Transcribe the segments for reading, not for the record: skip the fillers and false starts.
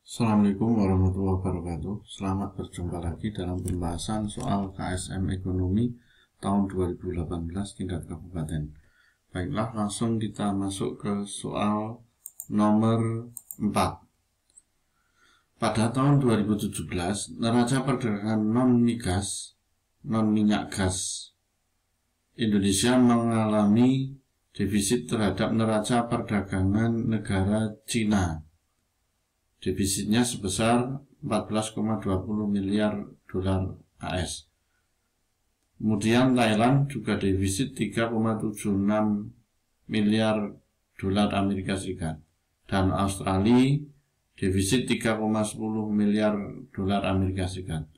Assalamualaikum warahmatullahi wabarakatuh. Selamat berjumpa lagi dalam pembahasan soal KSM Ekonomi tahun 2018 tingkat kabupaten. Baiklah, langsung kita masuk ke soal nomor 4. Pada tahun 2017, neraca perdagangan non-minyak gas Indonesia mengalami defisit terhadap neraca perdagangan negara Cina. Defisitnya sebesar 14,20 miliar dolar AS. Kemudian Thailand juga defisit 3,76 miliar dolar Amerika Serikat. Dan Australia defisit 3,10 miliar dolar Amerika Serikat.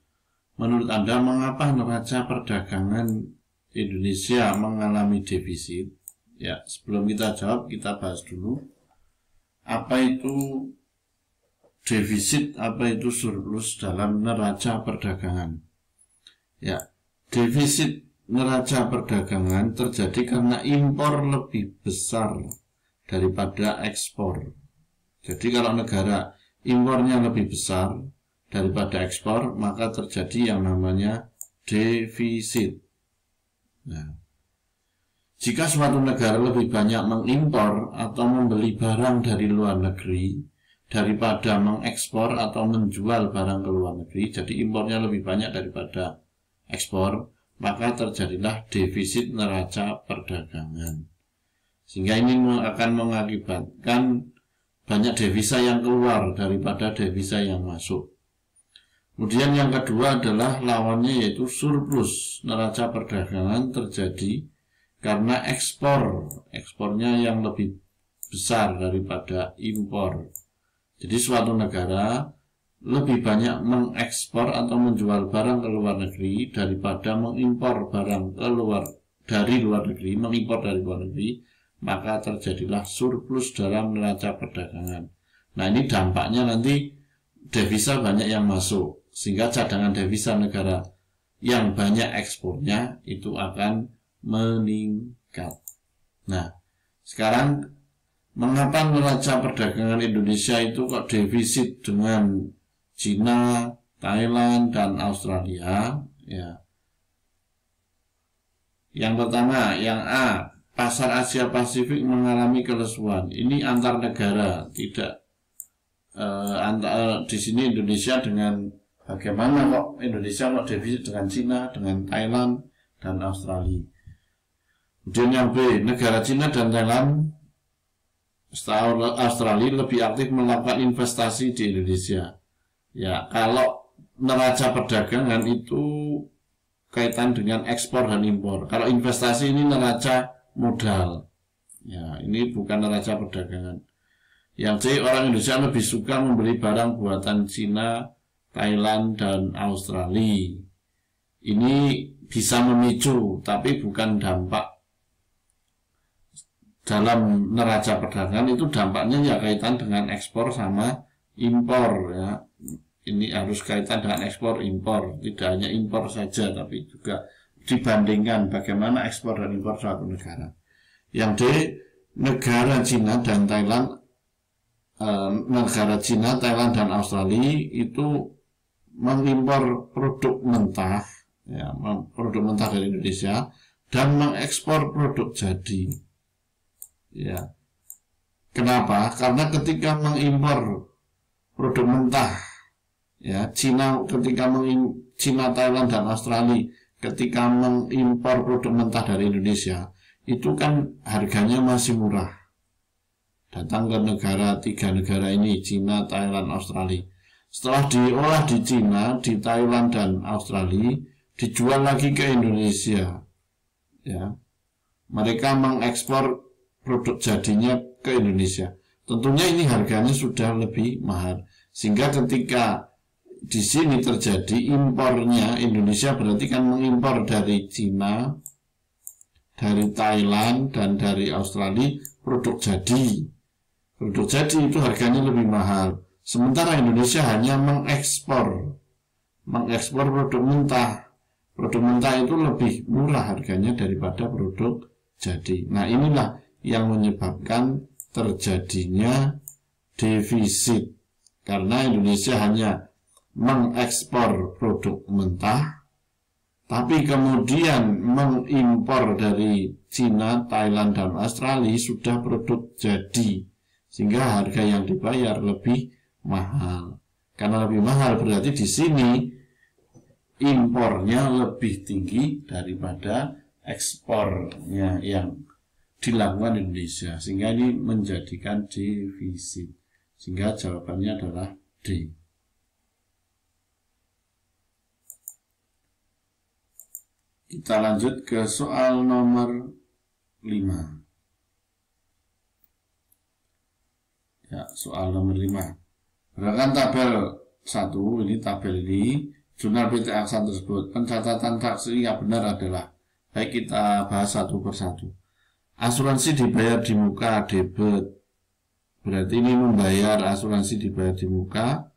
Menurut Anda, mengapa neraca perdagangan Indonesia mengalami defisit? Ya, sebelum kita jawab, kita bahas dulu apa itu defisit, apa itu surplus dalam neraca perdagangan. Ya, defisit neraca perdagangan terjadi karena impor lebih besar daripada ekspor. Jadi kalau negara impornya lebih besar daripada ekspor, maka terjadi yang namanya defisit. Nah, jika suatu negara lebih banyak mengimpor atau membeli barang dari luar negeri daripada mengekspor atau menjual barang ke luar negeri, jadi impornya lebih banyak daripada ekspor, maka terjadilah defisit neraca perdagangan. Sehingga ini akan mengakibatkan banyak devisa yang keluar daripada devisa yang masuk. Kemudian yang kedua adalah lawannya, yaitu surplus neraca perdagangan terjadi karena ekspornya yang lebih besar daripada impor. Jadi suatu negara lebih banyak mengekspor atau menjual barang ke luar negeri daripada mengimpor barang dari luar negeri, maka terjadilah surplus dalam neraca perdagangan. Nah, ini dampaknya nanti devisa banyak yang masuk, sehingga cadangan devisa negara yang banyak ekspornya itu akan meningkat. Nah, sekarang mengapa neraca perdagangan Indonesia itu kok defisit dengan Cina, Thailand, dan Australia? Ya. Yang pertama, yang A, pasar Asia Pasifik mengalami kelesuan. Ini antar negara, tidak di sini Indonesia dengan bagaimana kok Indonesia kok defisit dengan Cina, dengan Thailand, dan Australia. Kemudian yang B, negara Cina dan Thailand, Australia lebih aktif melakukan investasi di Indonesia. Ya, kalau neraca perdagangan itu kaitan dengan ekspor dan impor. Kalau investasi ini neraca modal. Ya, ini bukan neraca perdagangan. Yang C, orang Indonesia lebih suka membeli barang buatan Cina, Thailand, dan Australia. Ini bisa memicu, tapi bukan dampak dalam neraca perdagangan. Itu dampaknya ya kaitan dengan ekspor sama impor, ya. Ini harus kaitan dengan ekspor impor, tidak hanya impor saja, tapi juga dibandingkan bagaimana ekspor dan impor suatu negara. Yang D, negara Cina dan Thailand, dan Australia itu mengimpor produk mentah, ya, produk mentah dari Indonesia, dan mengekspor produk jadi. Ya, kenapa? Karena ketika mengimpor produk mentah, ya, Cina, Thailand, dan Australia ketika mengimpor produk mentah dari Indonesia, itu kan harganya masih murah. Datang ke tiga negara ini, Cina, Thailand, Australia. Setelah diolah di Cina, di Thailand, dan Australia, dijual lagi ke Indonesia. Ya, mereka mengekspor produk jadinya ke Indonesia. Tentunya ini harganya sudah lebih mahal. Sehingga ketika di sini terjadi impornya, Indonesia berarti kan mengimpor dari Cina, dari Thailand, dan dari Australia produk jadi. Produk jadi itu harganya lebih mahal. Sementara Indonesia hanya mengekspor produk mentah. Produk mentah itu lebih murah harganya daripada produk jadi. Nah, inilah yang menyebabkan terjadinya defisit karena Indonesia hanya mengekspor produk mentah, tapi kemudian mengimpor dari Cina, Thailand, dan Australia sudah produk jadi, sehingga harga yang dibayar lebih mahal. Karena lebih mahal berarti di sini impornya lebih tinggi daripada ekspornya yang dilakukan Indonesia, sehingga ini menjadikan defisit. Sehingga jawabannya adalah D. Kita lanjut ke soal nomor 5. Ya, soal nomor 5. Berdasarkan tabel 1, ini tabel ini, jurnal PT Aksan tersebut, pencatatan transaksi yang benar adalah, baik kita bahas satu persatu. Asuransi dibayar di muka, debit. Berarti ini membayar, asuransi dibayar di muka.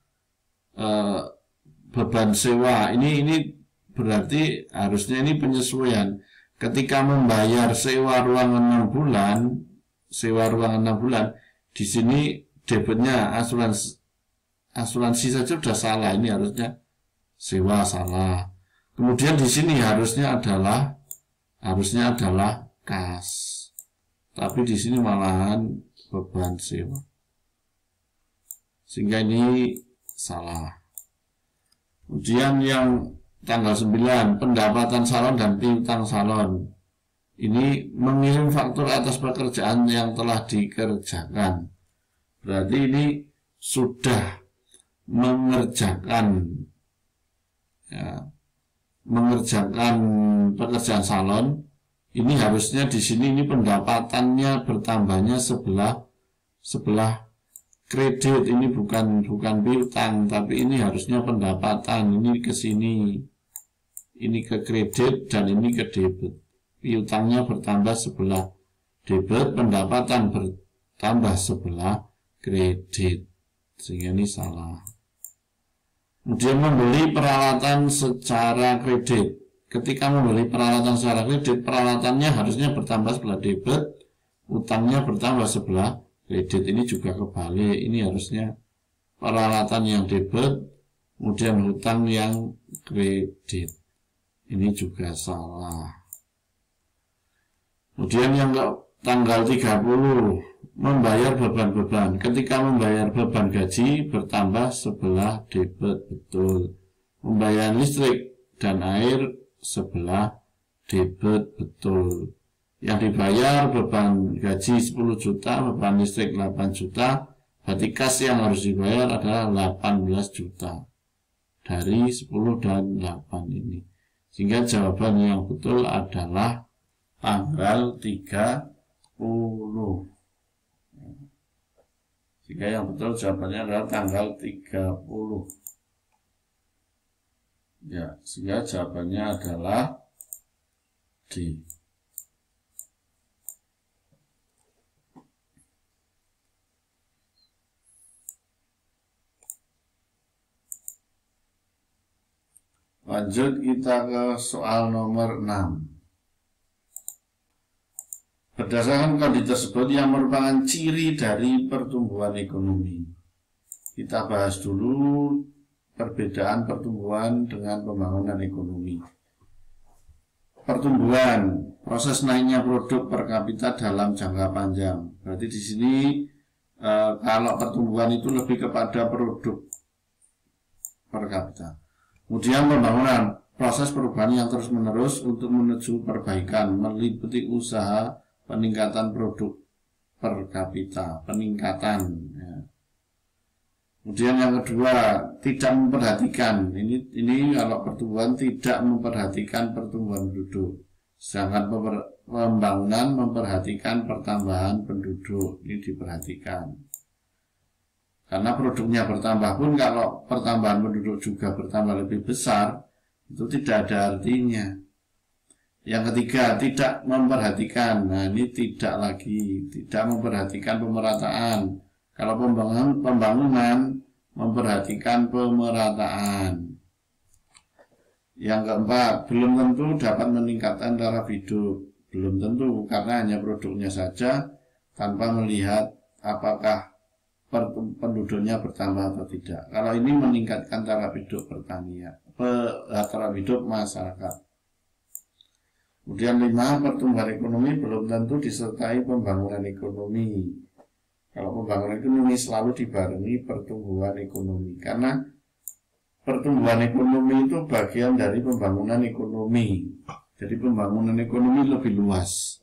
Beban sewa, ini berarti harusnya ini penyesuaian. Ketika membayar sewa ruangan 6 bulan, di sini debitnya asuransi saja sudah salah, ini harusnya sewa salah. Kemudian di sini harusnya adalah kas, tapi di sini malahan beban sewa, sehingga ini salah. Kemudian yang tanggal 9, pendapatan salon dan piutang salon. Ini mengirim faktur atas pekerjaan yang telah dikerjakan. Berarti ini sudah mengerjakan pekerjaan salon. Ini harusnya di sini ini pendapatannya bertambahnya sebelah kredit, ini bukan piutang, tapi ini harusnya pendapatan, ini ke sini, ini ke kredit dan ini ke debit. Piutangnya bertambah sebelah debit, pendapatan bertambah sebelah kredit, sehingga ini salah. Kemudian membeli peralatan secara kredit. Ketika membeli peralatan secara kredit, peralatannya harusnya bertambah sebelah debit, utangnya bertambah sebelah kredit. Ini juga kebalik, ini harusnya peralatan yang debit, kemudian hutang yang kredit. Ini juga salah. Kemudian yang tanggal 30, membayar beban-beban. Ketika membayar beban gaji, bertambah sebelah debit, betul. Membayar listrik dan air, sebelah debit, betul. Yang dibayar beban gaji 10 juta, beban listrik 8 juta, berarti kas yang harus dibayar adalah 18 juta dari 10 dan 8 ini. Sehingga jawaban yang betul adalah tanggal 30. Sehingga yang betul jawabannya adalah tanggal 30. Ya, sehingga jawabannya adalah D. Lanjut kita ke soal nomor 6. Berdasarkan kondisi tersebut yang merupakan ciri dari pertumbuhan ekonomi. Kita bahas dulu perbedaan pertumbuhan dengan pembangunan ekonomi. Pertumbuhan, proses naiknya produk per kapita dalam jangka panjang. Berarti di sini kalau pertumbuhan itu lebih kepada produk per kapita. Kemudian pembangunan, proses perubahan yang terus-menerus untuk menuju perbaikan, meliputi usaha peningkatan produk per kapita, peningkatan. Ya. Kemudian yang kedua, tidak memperhatikan. Ini kalau pertumbuhan tidak memperhatikan pertumbuhan penduduk. Sedangkan pembangunan memperhatikan pertambahan penduduk. Ini diperhatikan. Karena produknya bertambah pun kalau pertambahan penduduk juga bertambah lebih besar, itu tidak ada artinya. Yang ketiga, tidak memperhatikan. Nah, ini tidak lagi, tidak memperhatikan pemerataan. Kalau pembangunan memperhatikan pemerataan. Yang keempat, belum tentu dapat meningkatkan taraf hidup. Belum tentu, karena hanya produknya saja tanpa melihat apakah penduduknya bertambah atau tidak. Kalau ini meningkatkan taraf hidup pertanian, taraf hidup masyarakat. Kemudian 5, pertumbuhan ekonomi belum tentu disertai pembangunan ekonomi. Kalau pembangunan ekonomi selalu dibarengi pertumbuhan ekonomi, karena pertumbuhan ekonomi itu bagian dari pembangunan ekonomi. Jadi pembangunan ekonomi lebih luas.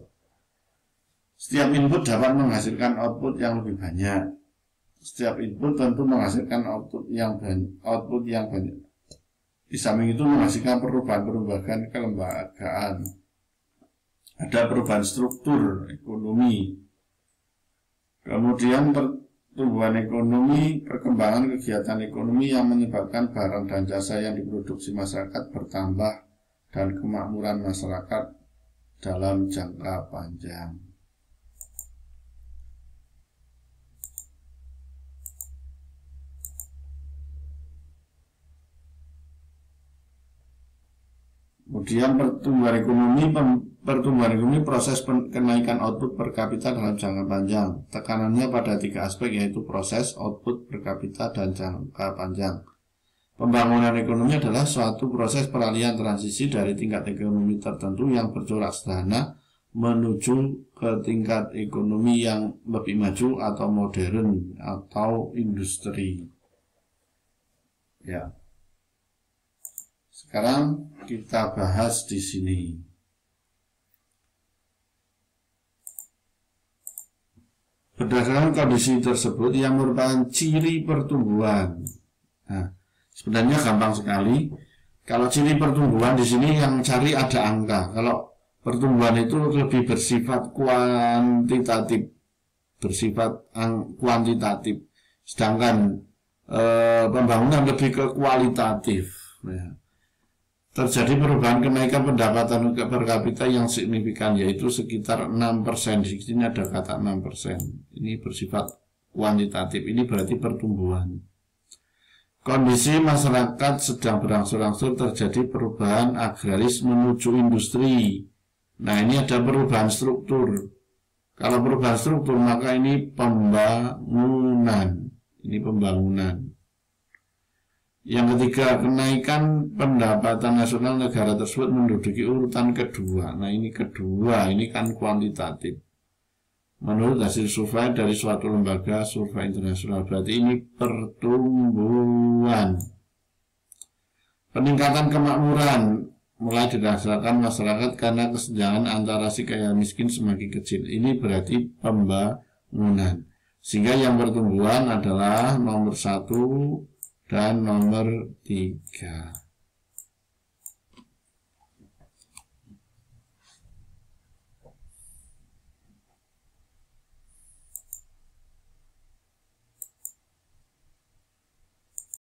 Setiap input dapat menghasilkan output yang lebih banyak. Setiap input tentu menghasilkan output yang banyak. Di samping itu menghasilkan perubahan-perubahan kelembagaan. Ada perubahan struktur ekonomi. Kemudian pertumbuhan ekonomi, perkembangan kegiatan ekonomi yang menyebabkan barang dan jasa yang diproduksi masyarakat bertambah dan kemakmuran masyarakat dalam jangka panjang. Kemudian pertumbuhan ekonomi proses kenaikan output per kapita dalam jangka panjang. Tekanannya pada 3 aspek, yaitu proses, output per kapita, dan jangka panjang. Pembangunan ekonomi adalah suatu proses peralihan transisi dari tingkat ekonomi tertentu yang bercorak sederhana menuju ke tingkat ekonomi yang lebih maju atau modern atau industri. Ya. Sekarang kita bahas di sini. Berdasarkan kondisi tersebut yang merupakan ciri pertumbuhan. Nah, sebenarnya gampang sekali. Kalau ciri pertumbuhan di sini yang cari ada angka. Kalau pertumbuhan itu lebih bersifat kuantitatif, sedangkan pembangunan lebih ke kualitatif. Ya. Terjadi perubahan kenaikan pendapatan per kapita yang signifikan, yaitu sekitar 6%. Di sini ada kata 6%. Ini bersifat kuantitatif. Ini berarti pertumbuhan. Kondisi masyarakat sedang berangsur-angsur terjadi perubahan agraris menuju industri. Nah, ini ada perubahan struktur. Kalau perubahan struktur, maka ini pembangunan. Ini pembangunan. Yang ketiga, kenaikan pendapatan nasional negara tersebut menduduki urutan kedua. Nah, ini kedua, ini kan kuantitatif. Menurut hasil survei dari suatu lembaga survei internasional, berarti ini pertumbuhan. Peningkatan kemakmuran mulai dirasakan masyarakat karena kesenjangan antara si kaya miskin semakin kecil. Ini berarti pembangunan. Sehingga yang pertumbuhan adalah nomor 1 dan nomor 3.